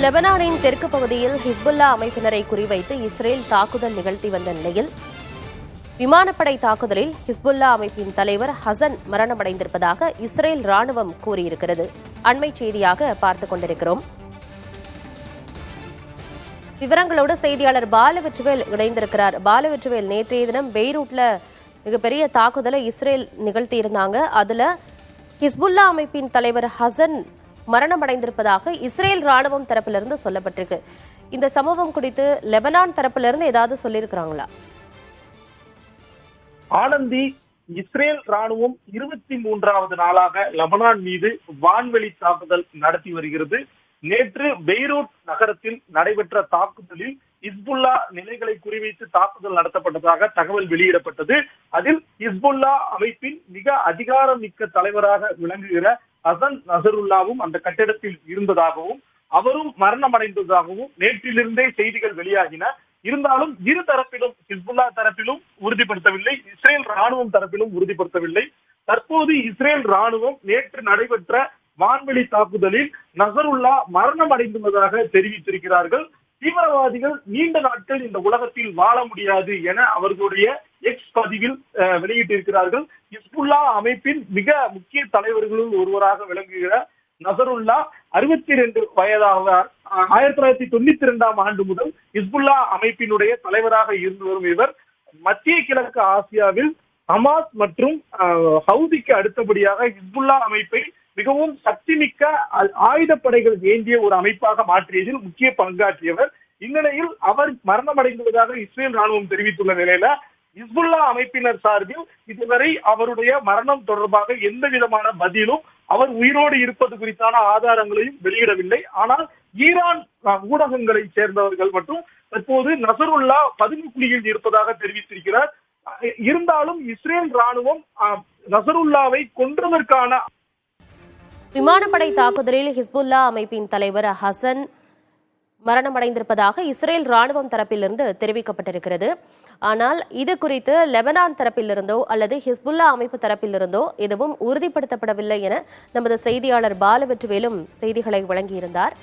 லெபனானின் தெற்கு பகுதியில் ஹிஸ்புல்லா அமைப்பினரை குறிவைத்து இஸ்ரேல் தாக்குதல் நிகழ்த்தி வந்த நிலையில் விமானப்படை தாக்குதலில் ஹிஸ்புல்லா அமைப்பின் தலைவர் ஹசன் மரணமடைந்திருப்பதாக இஸ்ரேல் ராணுவம் கூறியிருக்கிறது. அண்மை செய்தியாக பார்த்துக் கொண்டிருக்கிறோம். விவரங்களோடு செய்தியாளர் பாலவெற்றிவேல் இணைந்திருக்கிறார். பாலவெற்றிவேல், நேற்றைய தினம் பெய்ரூட்ல மிகப்பெரிய தாக்குதலை இஸ்ரேல் நிகழ்த்தியிருந்தாங்க. அதுல ஹிஸ்புல்லா அமைப்பின் தலைவர் ஹசன் மரணமடைந்திருப்பதாக இஸ்ரேல் ராணுவம் தரப்பிலிருந்து சொல்லப்பட்டிருக்கு. இந்த சம்பவம் குறித்து லெபனான் தரப்பிலிருந்து ஏதாவது சொல்லியிருக்கிறாங்களா? ஆனந்தி, இஸ்ரேல் ராணுவம் 23வது நாளாக லெபனான் மீது வான்வெளி தாக்குதல் நடத்தி வருகிறது. நேற்று பெய்ரூட் நகரத்தில் நடைபெற்ற தாக்குதலில் ஹிஸ்புல்லா நிலைகளை குறிவைத்து தாக்குதல் நடத்தப்பட்டதாக தகவல் வெளியிடப்பட்டது. அதில் ஹிஸ்புல்லா அமைப்பின் மிக அதிகாரம் மிக்க தலைவராக விளங்குகிற ஹசன் நசருல்லாவும் அந்த கட்டிடத்தில் இருந்ததாகவும் அவரும் மரணமடைந்ததாகவும் நேற்றிலிருந்தே செய்திகள் வெளியாகின. இருந்தாலும் இரு தரப்பிலும், ஹிஸ்புல்லா தரப்பிலும் உறுதிப்படுத்தவில்லை, இஸ்ரேல் ராணுவம் தரப்பிலும் உறுதிப்படுத்தவில்லை. தற்போது இஸ்ரேல் ராணுவம் நேற்று நடைபெற்ற வான்வெளி தாக்குதலில் நசருல்லா மரணம் அடைந்துள்ளதாக தெரிவித்திருக்கிறார்கள். தீவிரவாதிகள் நீண்ட நாட்கள் இந்த உலகத்தில் வாழ முடியாது என அவர்களுடைய எக்ஸ் பதிவில் வெளியிட்டிருக்கிறார்கள். ஹிஸ்புல்லா அமைப்பின் மிக முக்கிய தலைவர்களுள் ஒருவராக விளங்குகிற நசருல்லா 62 வயதாவார். 1992ஆம் ஆண்டு முதல் ஹிஸ்புல்லா அமைப்பினுடைய தலைவராக இருந்து வரும் இவர் மத்திய கிழக்கு ஆசியாவில் ஹமாஸ் மற்றும் ஹவுதிக்கு அடுத்தபடியாக ஹிஸ்புல்லா அமைப்பை மிகவும் சக்திமிக்க ஆயுதப்படைகள் ஏந்திய ஒரு அமைப்பாக மாற்றியதில் முக்கிய பங்காற்றியவர். இந்நிலையில் அவர் மரணமடைந்துள்ளதாக இஸ்ரேல் ராணுவம் தெரிவித்துள்ள நிலையில ஹிஸ்புல்லா அமைப்பினர் சார்பில் இதுவரை அவருடைய மரணம் தொடர்பாக எந்த விதமான பதிலும், அவர் உயிரோடு இருப்பது குறித்தான ஆதாரங்களையும் வெளியிடவில்லை. ஆனால் ஈரான் ஊடகங்களை சேர்ந்தவர்கள் மற்றும் தற்போது நசருல்லா பதுங்குக்குழியில் இருப்பதாக தெரிவித்திருக்கிறார். இருந்தாலும் இஸ்ரேல் ராணுவம் நசருல்லாவை கொன்றதற்கான விமானப்படை தாக்குதலில் ஹிஸ்புல்லா அமைப்பின் தலைவர் ஹசன் மரணமடைந்திருப்பதாக இஸ்ரேல் ராணுவம் தரப்பிலிருந்து தெரிவிக்கப்பட்டிருக்கிறது. ஆனால் இது குறித்து லெபனான் தரப்பிலிருந்தோ அல்லது ஹிஸ்புல்லா அமைப்பு தரப்பிலிருந்தோ எதுவும் உறுதிப்படுத்தப்படவில்லை என நமது செய்தியாளர் பாலவெற்றிவேலும் செய்திகளை வழங்கியிருந்தார்.